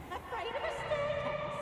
Afraid of a staircase?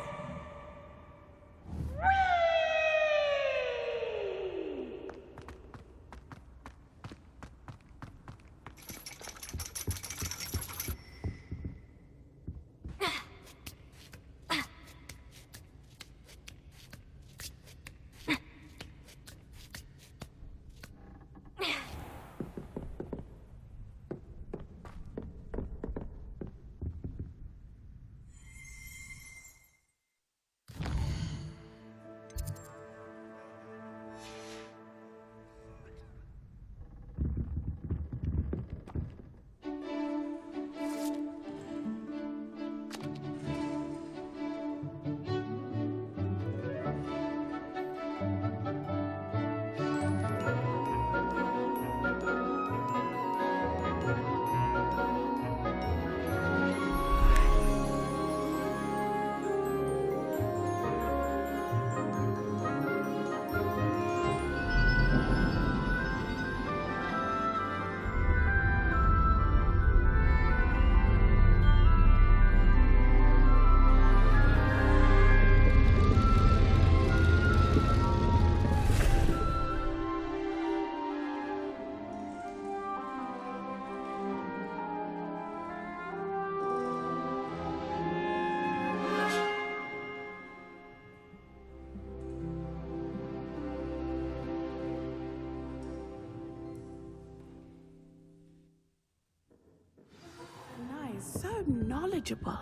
So knowledgeable.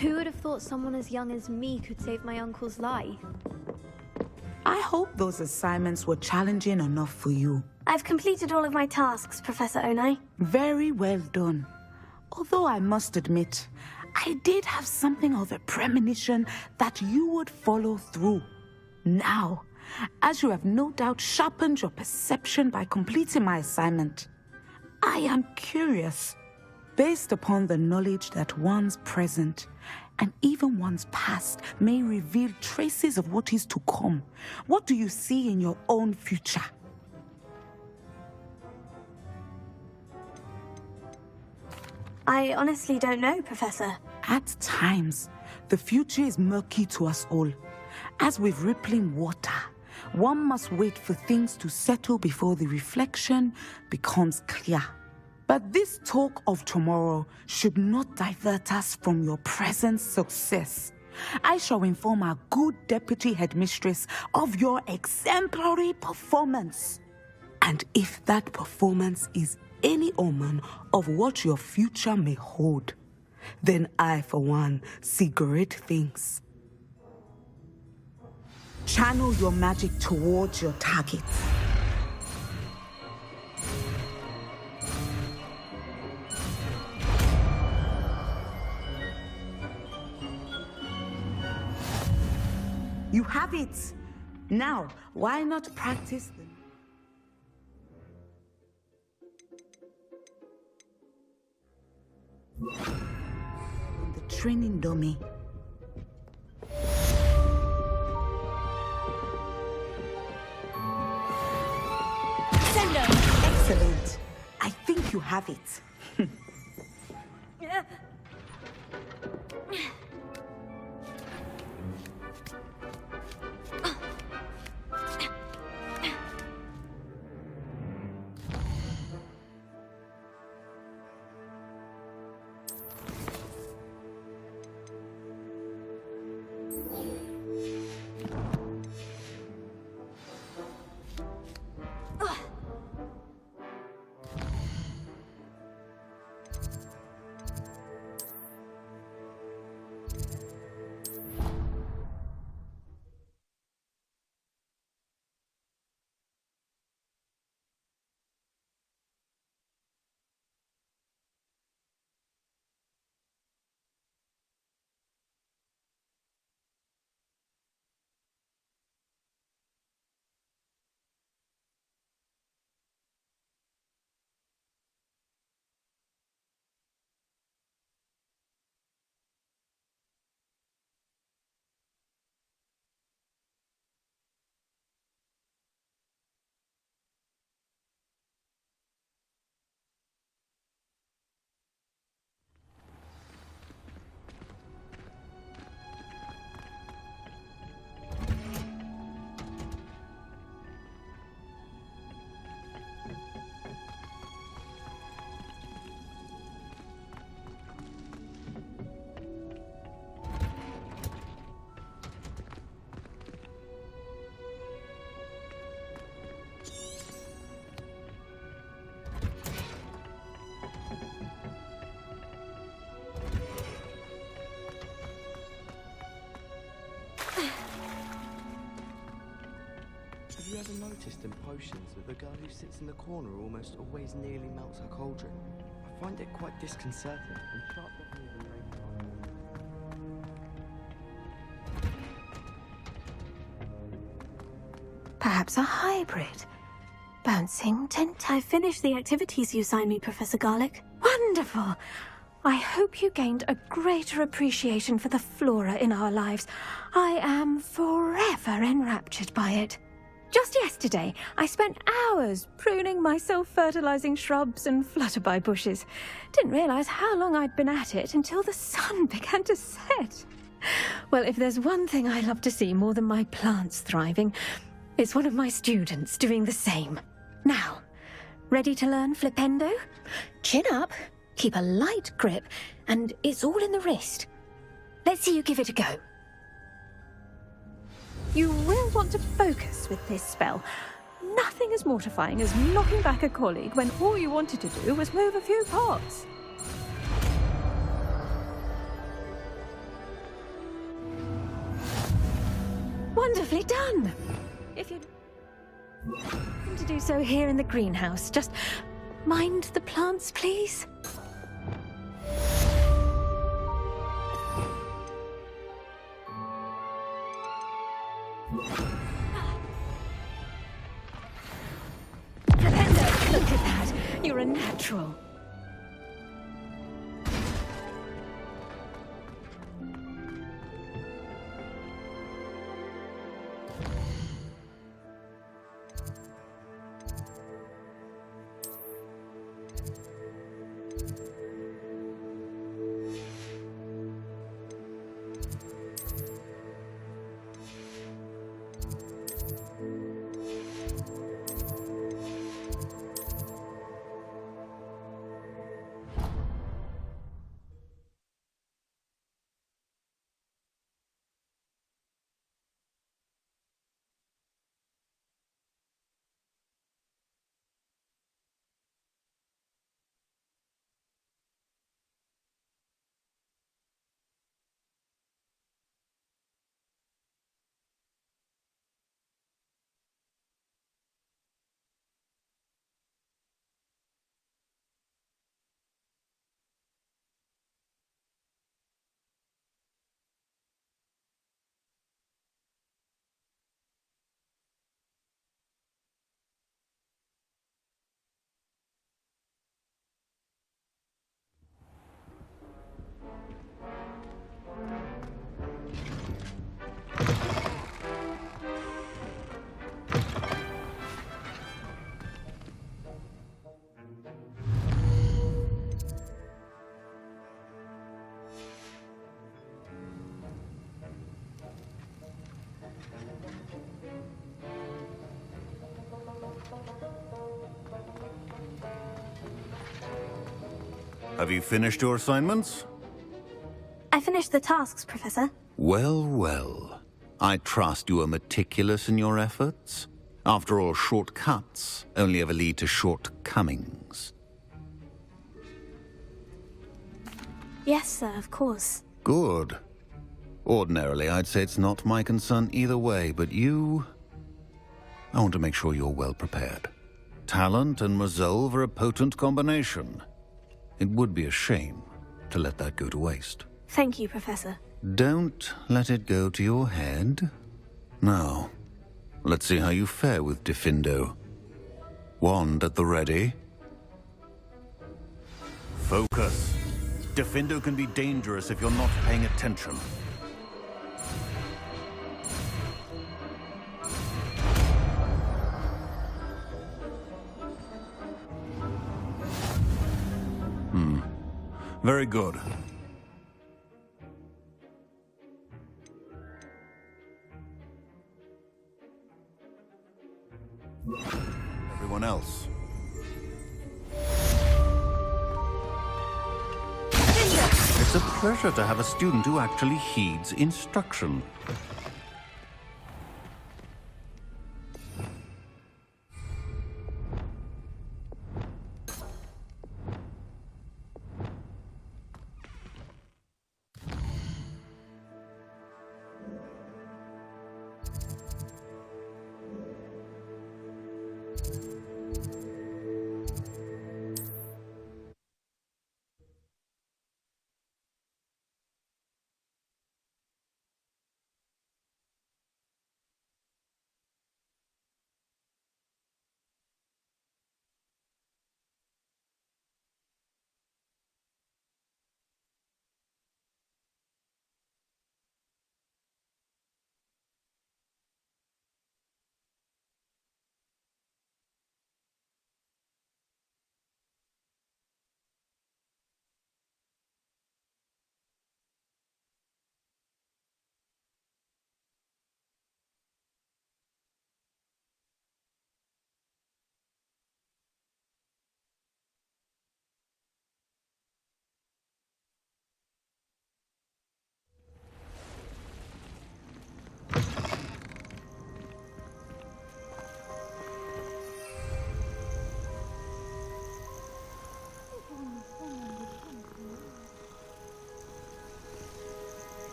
Who would have thought someone as young as me could save my uncle's life? I hope those assignments were challenging enough for you. I've completed all of my tasks, Professor Onai. Very well done. Although I must admit, I did have something of a premonition that you would follow through. Now, as you have no doubt sharpened your perception by completing my assignment, I am curious, based upon the knowledge that one's present and even one's past may reveal traces of what is to come. What do you see in your own future? I honestly don't know, Professor. At times, the future is murky to us all. As with rippling water, one must wait for things to settle before the reflection becomes clear. But this talk of tomorrow should not divert us from your present success. I shall inform our good deputy headmistress of your exemplary performance. And if that performance is any omen of what your future may hold, then I, for one, see great things. Channel your magic towards your target. You have it. Now, why not practice them? In the training dummy. Excellent. I think you have it. Have you ever noticed in potions that the girl who sits in the corner almost always nearly melts her cauldron? I find it quite disconcerting and sharp doesn't even make Perhaps a hybrid. Bouncing, I finished the activities you assigned me, Professor Garlic. Wonderful! I hope you gained a greater appreciation for the flora in our lives. I am forever enraptured by it. Just yesterday, I spent hours pruning my self-fertilizing shrubs and flutterby bushes. Didn't realize how long I'd been at it until the sun began to set. Well, if there's one thing I love to see more than my plants thriving, it's one of my students doing the same. Now, ready to learn flipendo? Chin up, keep a light grip, and it's all in the wrist. Let's see you give it a go. You will want to focus with this spell. Nothing as mortifying as knocking back a colleague when all you wanted to do was move a few pots. Wonderfully done! If you'd like to do so here in the greenhouse, just mind the plants, please. Flipendo, look at that! You're a natural. Have you finished your assignments? I finished the tasks, Professor. Well, well. I trust you are meticulous in your efforts. After all, shortcuts only ever lead to shortcomings. Yes, sir, of course. Good. Ordinarily, I'd say it's not my concern either way, but you... I want to make sure you're well prepared. Talent and resolve are a potent combination. It would be a shame to let that go to waste. Thank you, Professor. Don't let it go to your head. Now, let's see how you fare with Diffindo. Wand at the ready. Focus. Diffindo can be dangerous if you're not paying attention. Very good. Everyone else. It's a pleasure to have a student who actually heeds instruction.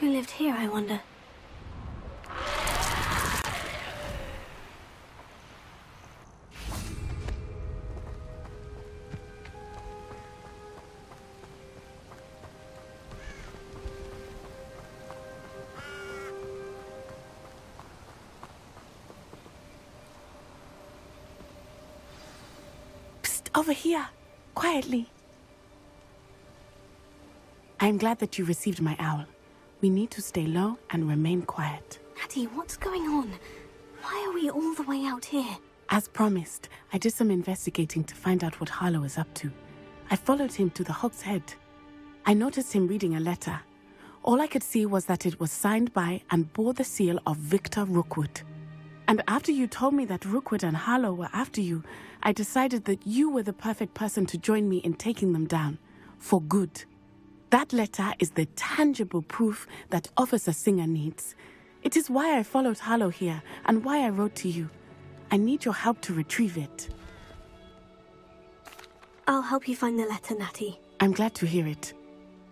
Who lived here, I wonder? Psst, over here. Quietly. I'm glad that you received my owl. We need to stay low and remain quiet. Natty, what's going on? Why are we all the way out here? As promised, I did some investigating to find out what Harlow is up to. I followed him to the Hog's Head. I noticed him reading a letter. All I could see was that it was signed by and bore the seal of Victor Rookwood. And after you told me that Rookwood and Harlow were after you, I decided that you were the perfect person to join me in taking them down. For good. That letter is the tangible proof that Officer Singer needs. It is why I followed Harlow here and why I wrote to you. I need your help to retrieve it. I'll help you find the letter, Natty. I'm glad to hear it.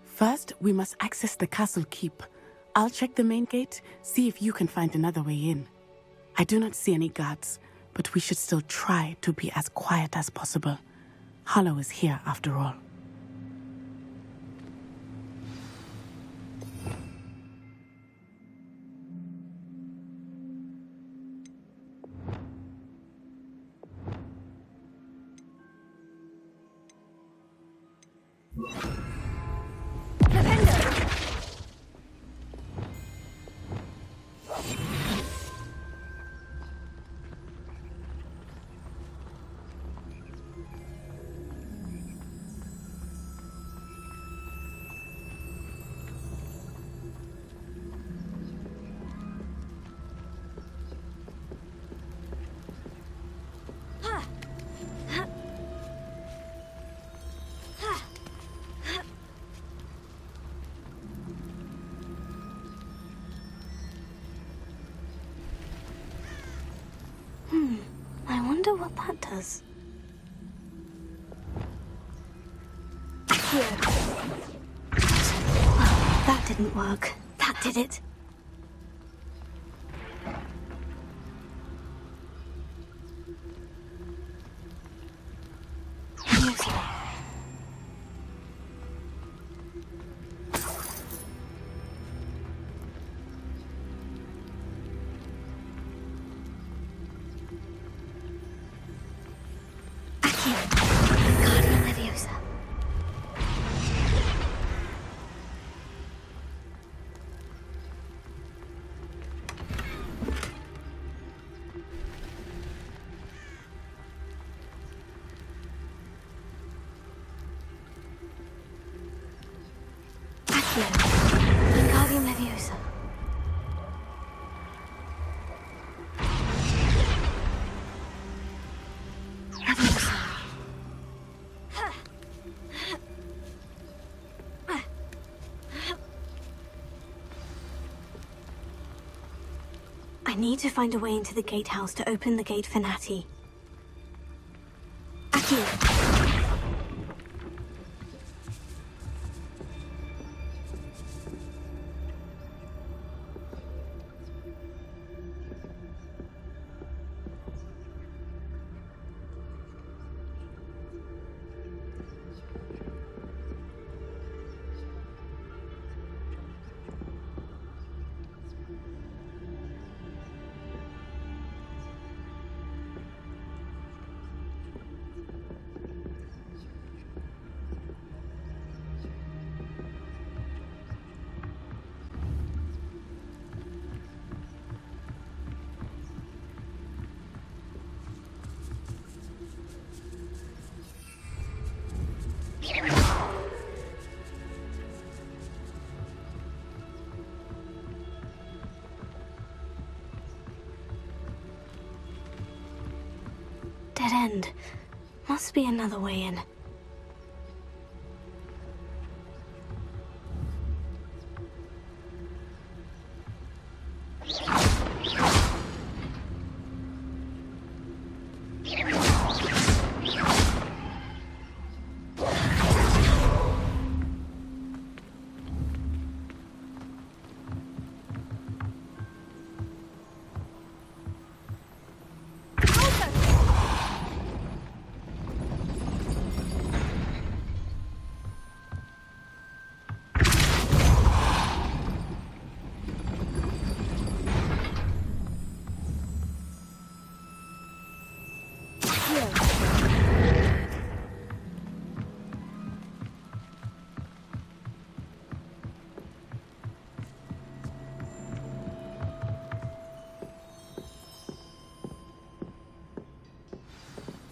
First, we must access the castle keep. I'll check the main gate, see if you can find another way in. I do not see any guards, but we should still try to be as quiet as possible. Harlow is here after all. I wonder what that does. Here. Well, that didn't work. That did it. Yes. Wingardium Leviosa. Leviosa. I need to find a way into the gatehouse to open the gate for Natty. Accio. Dead end. Must be another way in.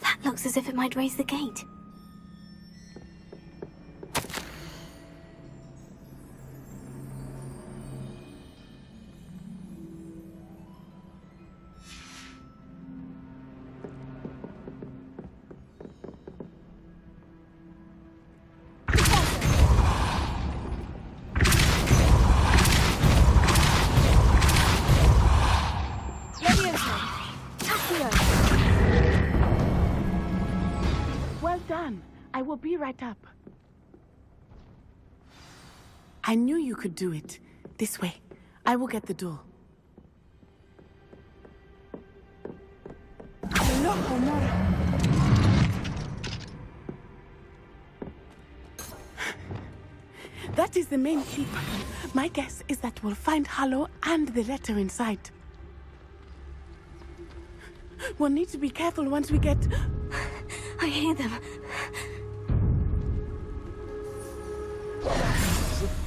That looks as if it might raise the gate. Well done. I will be right up. I knew you could do it. This way. I will get the door. Loco, Mora. That is the main keep. My guess is that we'll find Hallow and the letter inside. We'll need to be careful once we get... I hear them.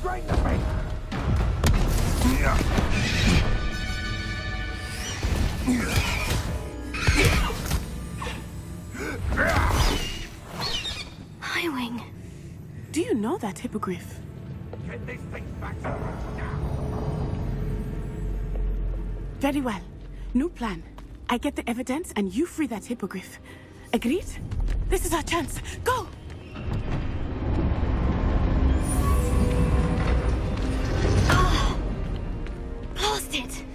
Drain the beast! Highwing. Do you know that hippogriff? Get this thing back to now! Very well. New plan. I get the evidence and you free that hippogriff. Agreed? This is our chance. Go! Blast it!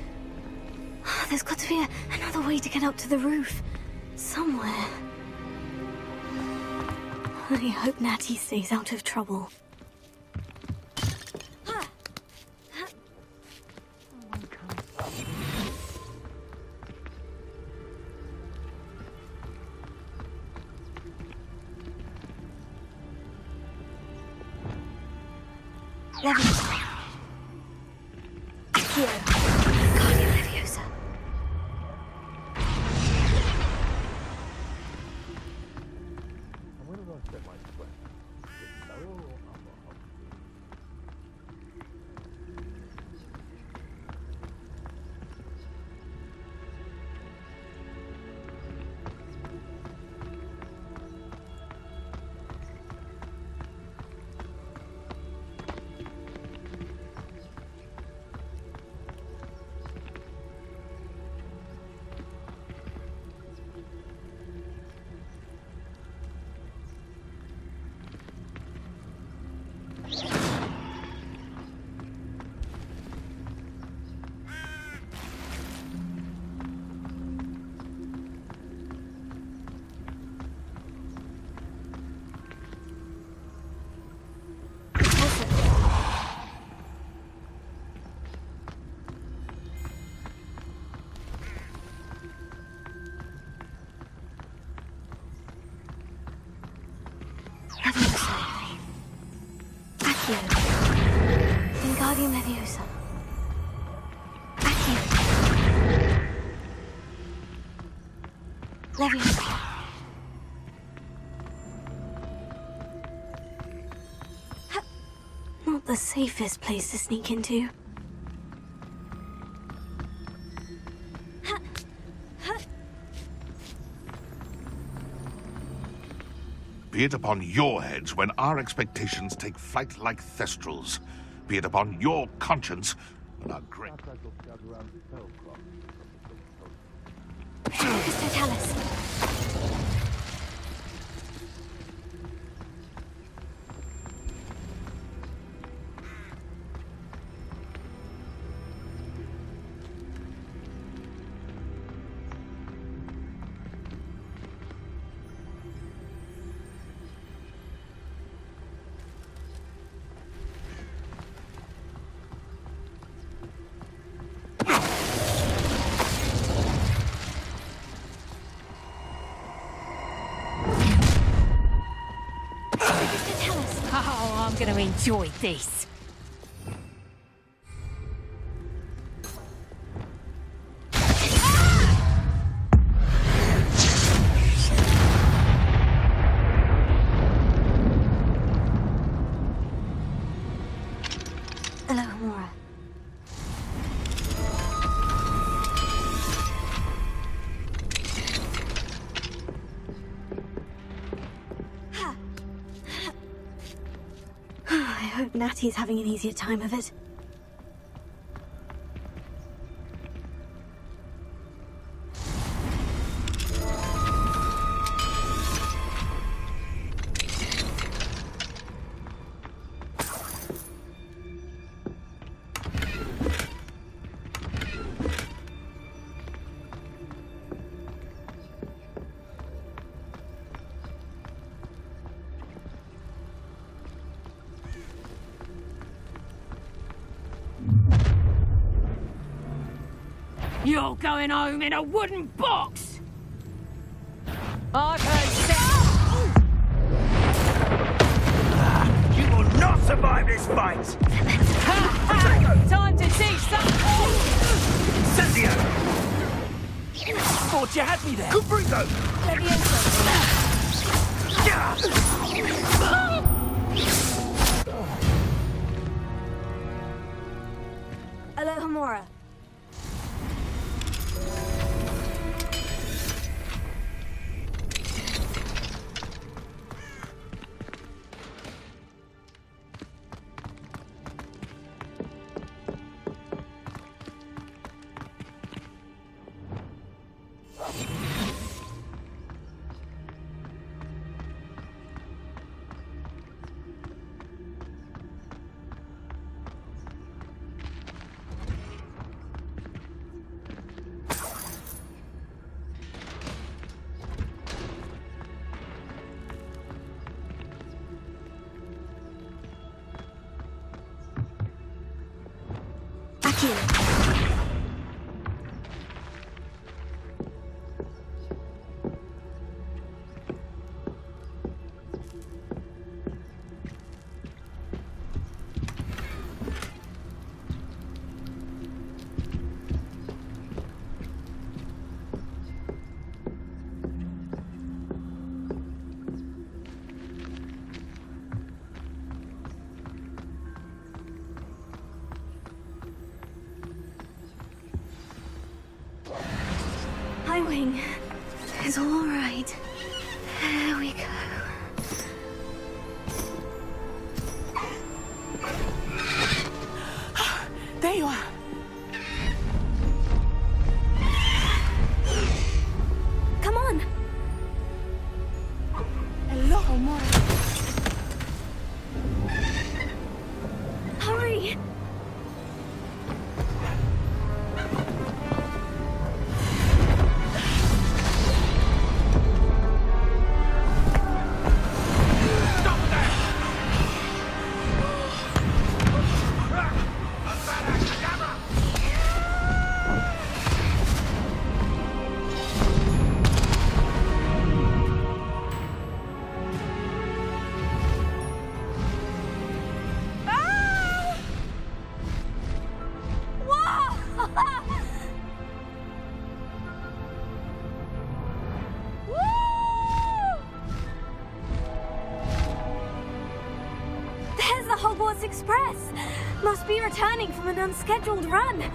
There's got to be another way to get up to the roof. Somewhere. I hope Natty stays out of trouble. Leviosa. Accio. Guardian Leviosa. Where did I set my quest? Lower or upper? Leviosa. Accio. Wingardium Leviosa. Accio. Leviosa. Not the safest place to sneak into. Be it upon your heads when our expectations take flight like thestrals. Be it upon your conscience when our great... Totalis. Oh, I'm going to enjoy this. Hello, Mora. I hope Natty's having an easier time of it. You're going home in a wooden box! I've heard You will not survive this fight! Time to see something! Cynthia! Thought you had me there! Cubrigo! tomorrow. Highwing is all right. There we go. There you are. Come on. Hello, Mora. Hurry. There's the Hogwarts Express. Must be returning from an unscheduled run.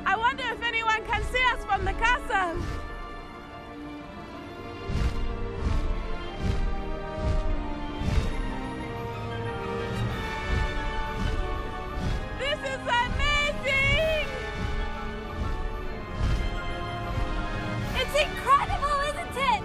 I wonder if anyone can see us from the castle. This is amazing! It's incredible, isn't it?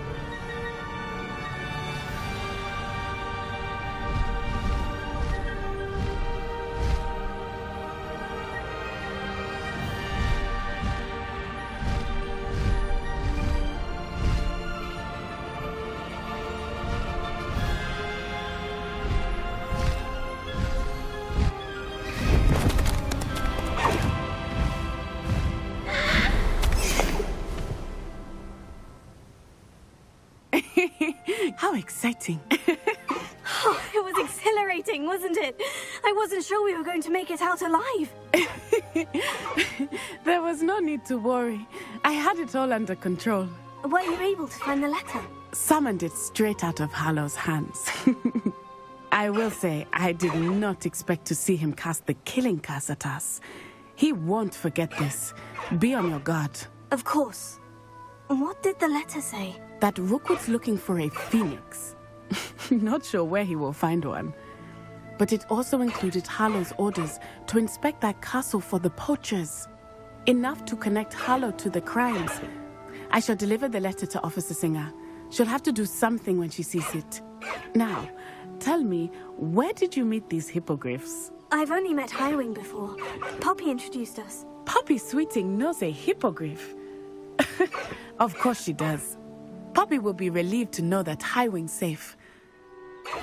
How exciting. Oh, it was exhilarating, wasn't it? I wasn't sure we were going to make it out alive. There was no need to worry. I had it all under control. Were you able to find the letter? Summoned it straight out of Hallow's hands. I will say, I did not expect to see him cast the killing curse at us. He won't forget this. Be on your guard. Of course. What did the letter say? That Rookwood's looking for a phoenix. Not sure where he will find one. But it also included Hallow's orders to inspect that castle for the poachers. Enough to connect Hallow to the crimes. I shall deliver the letter to Officer Singer. She'll have to do something when she sees it. Now, tell me, where did you meet these hippogriffs? I've only met Highwing before. Poppy introduced us. Poppy Sweeting knows a hippogriff. Of course she does. Poppy will be relieved to know that Highwing's safe.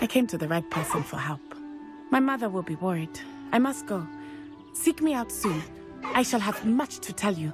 I came to the right person for help. My mother will be worried. I must go. Seek me out soon. I shall have much to tell you.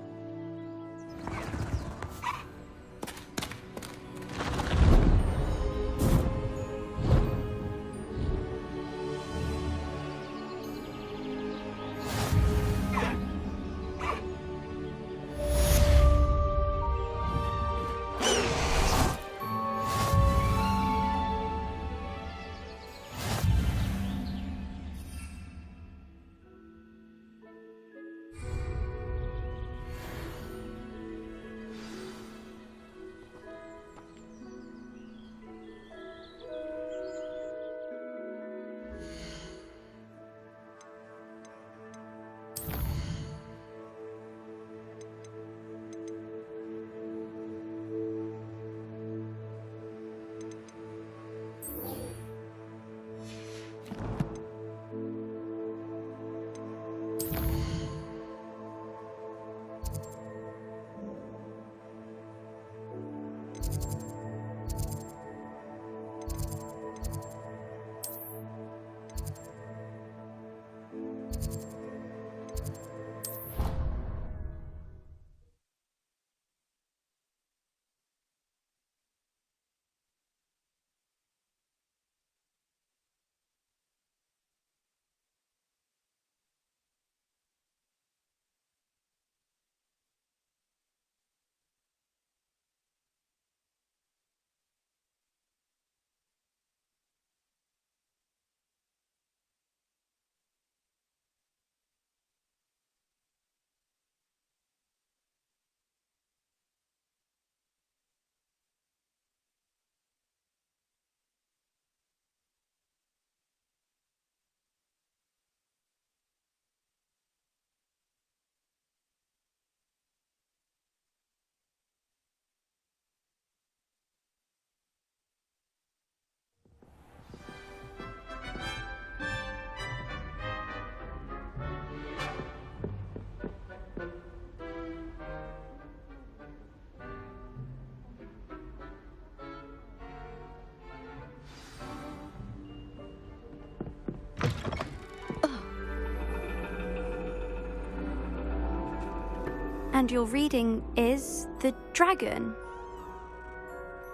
And your reading is the dragon.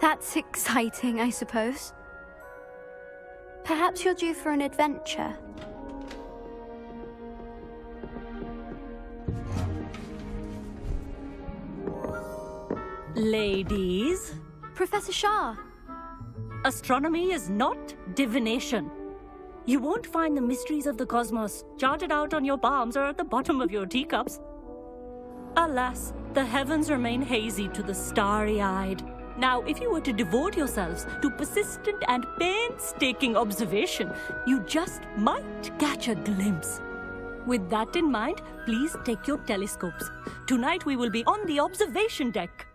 That's exciting, I suppose. Perhaps you're due for an adventure. Ladies, Professor Shah. astronomy is not divination. You won't find the mysteries of the cosmos charted out on your palms or at the bottom of your teacups. Alas, the heavens remain hazy to the starry-eyed. Now, if you were to devote yourselves to persistent and painstaking observation, you just might catch a glimpse. With that in mind, please take your telescopes. Tonight we will be on the observation deck.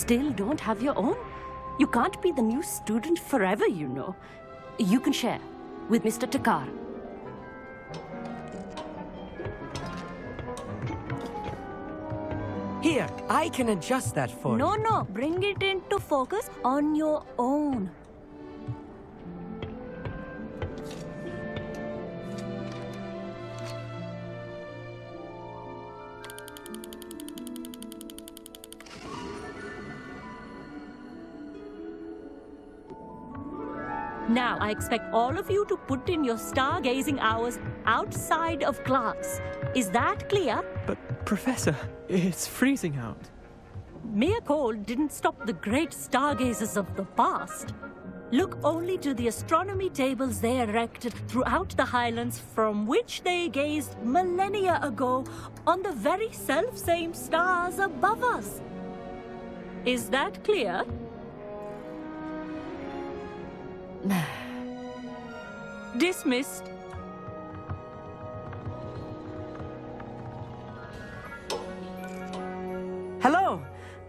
Still don't have your own? You can't be the new student forever, you know. You can share with Mr. Takar. Here, I can adjust that for you. No, bring it into focus on your own. Now, I expect all of you to put in your stargazing hours outside of class. Is that clear? But, Professor, it's freezing out. Mere cold didn't stop the great stargazers of the past. Look only to the astronomy tables they erected throughout the highlands from which they gazed millennia ago on the very self-same stars above us. Is that clear? Dismissed. Hello!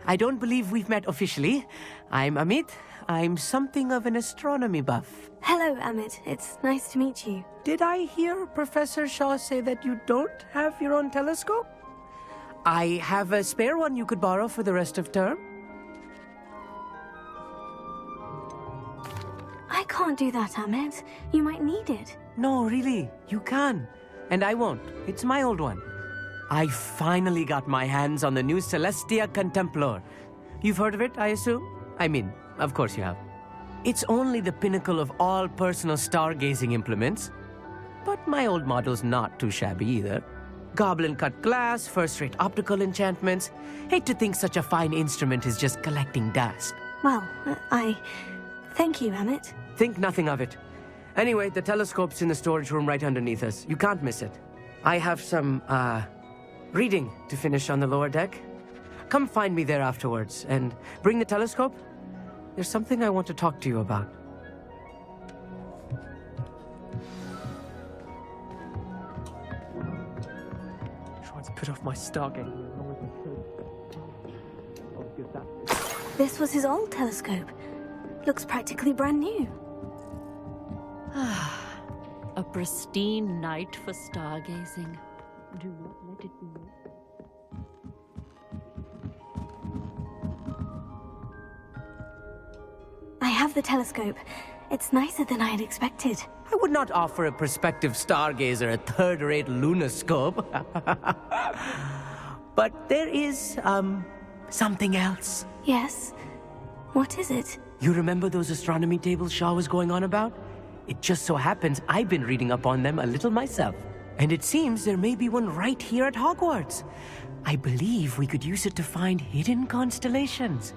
I don't believe we've met officially. I'm Amit, I'm something of an astronomy buff. Hello, Amit. It's nice to meet you. Did I hear Professor Shaw say that you don't have your own telescope? I have a spare one you could borrow for the rest of term. I can't do that, Amit. You might need it. No, really, you can. And I won't. It's my old one. I finally got my hands on the new Celestia Contemplar. You've heard of it, I assume? I mean, of course you have. It's only the pinnacle of all personal stargazing implements. But my old model's not too shabby either. Goblin-cut glass, first-rate optical enchantments. Hate to think such a fine instrument is just collecting dust. Well, thank you, Amit. Think nothing of it. Anyway, the telescope's in the storage room right underneath us. You can't miss it. I have some, reading to finish on the lower deck. Come find me there afterwards, and bring the telescope. There's something I want to talk to you about. Trying to put off my stargate. This was his old telescope. Looks practically brand new. A pristine night for stargazing. Do not let it be missed. I have the telescope. It's nicer than I had expected. I would not offer a prospective stargazer a third-rate lunoscope. But there is, something else. Yes? What is it? You remember those astronomy tables Shaw was going on about? It just so happens I've been reading up on them a little myself. And it seems there may be one right here at Hogwarts. I believe we could use it to find hidden constellations.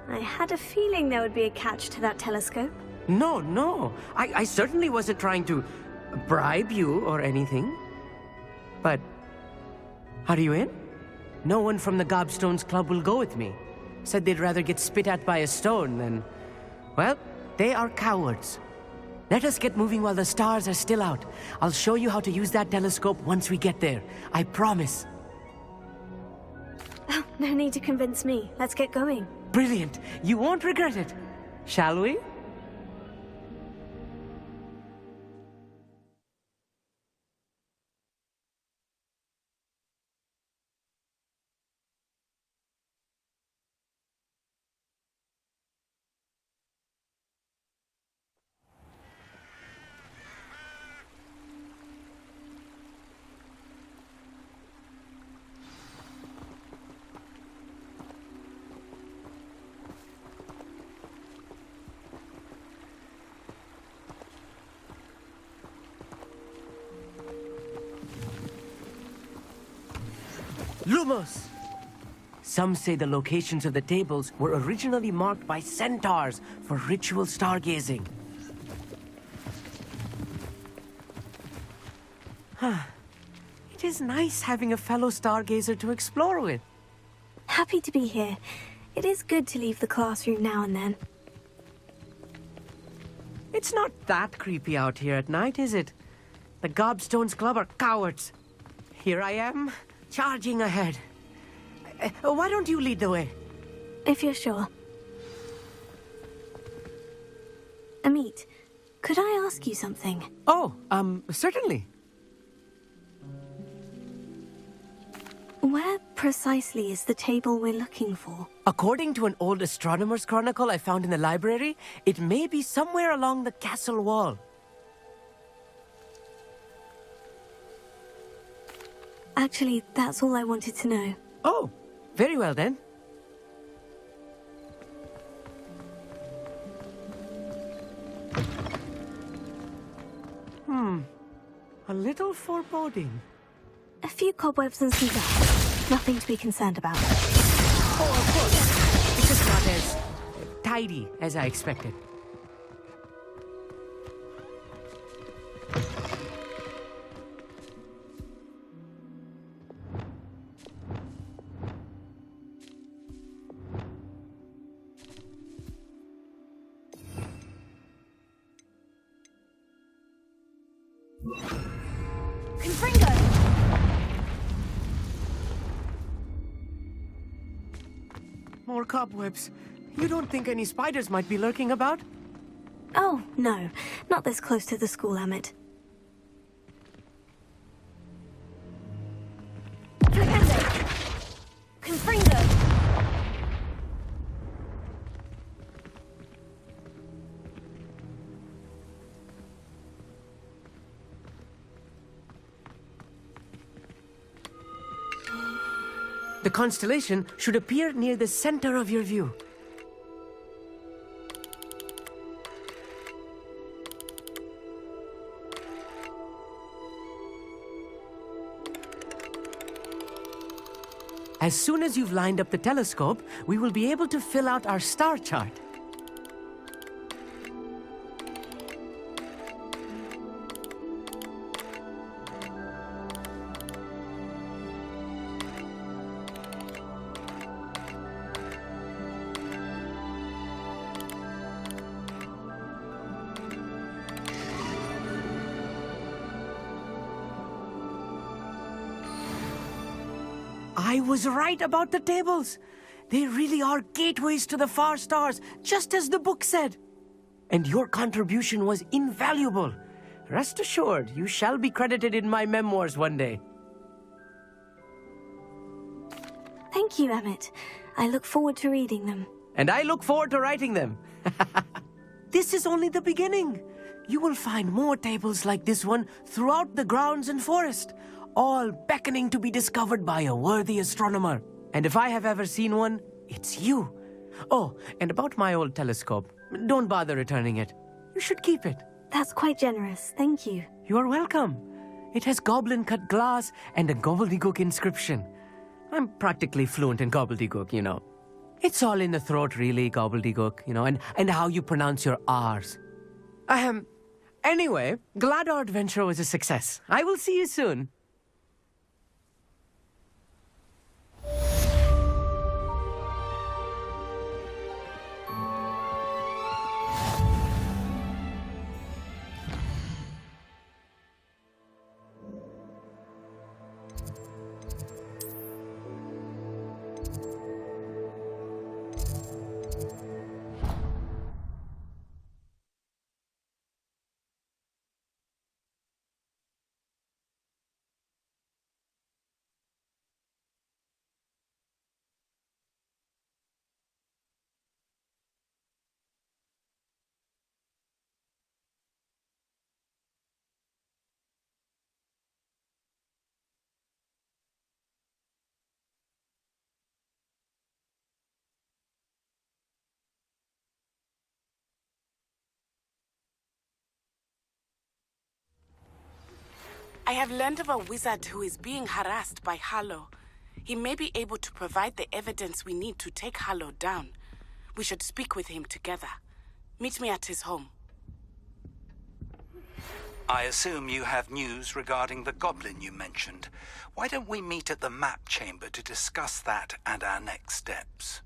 I had a feeling there would be a catch to that telescope. No. I certainly wasn't trying to bribe you or anything. But, are you in? No one from the Gobstones Club will go with me. Said they'd rather get spit at by a stone than... Well, they are cowards. Let us get moving while the stars are still out. I'll show you how to use that telescope once we get there. I promise. Oh, no need to convince me. Let's get going. Brilliant. You won't regret it. Shall we? Lumos! Some say the locations of the tables were originally marked by centaurs for ritual stargazing. It is nice having a fellow stargazer to explore with. Happy to be here. It is good to leave the classroom now and then. It's not that creepy out here at night, is it? The Gobstones Club are cowards. Here I am, charging ahead. Why don't you lead the way? If you're sure. Amit, could I ask you something? Oh, certainly. Where precisely is the table we're looking for? According to an old astronomer's chronicle I found in the library, it may be somewhere along the castle wall. Actually, that's all I wanted to know. Oh, very well then. A little foreboding. A few cobwebs and some dust. Nothing to be concerned about. Oh, of course. It's just not as tidy as I expected. more cobwebs. You don't think any spiders might be lurking about? Oh, no. Not this close to the school, Emmett. Flipendo! Confringo! The constellation should appear near the center of your view. As soon as you've lined up the telescope, we will be able to fill out our star chart. I was right about the tables. They really are gateways to the far stars, just as the book said. And your contribution was invaluable. Rest assured, you shall be credited in my memoirs one day. Thank you, Emmett. I look forward to reading them. And I look forward to writing them. This is only the beginning. You will find more tables like this one throughout the grounds and forest, all beckoning to be discovered by a worthy astronomer. And if I have ever seen one, it's you. Oh, and about my old telescope, don't bother returning it. You should keep it. That's quite generous. Thank you. You're welcome. It has goblin-cut glass and a gobbledygook inscription. I'm practically fluent in gobbledygook, you know. It's all in the throat, really, gobbledygook, you know, and how you pronounce your R's. Anyway, glad our adventure was a success. I will see you soon. I have learned of a wizard who is being harassed by Harlow. He may be able to provide the evidence we need to take Harlow down. We should speak with him together. Meet me at his home. I assume you have news regarding the goblin you mentioned. Why don't we meet at the map chamber to discuss that and our next steps?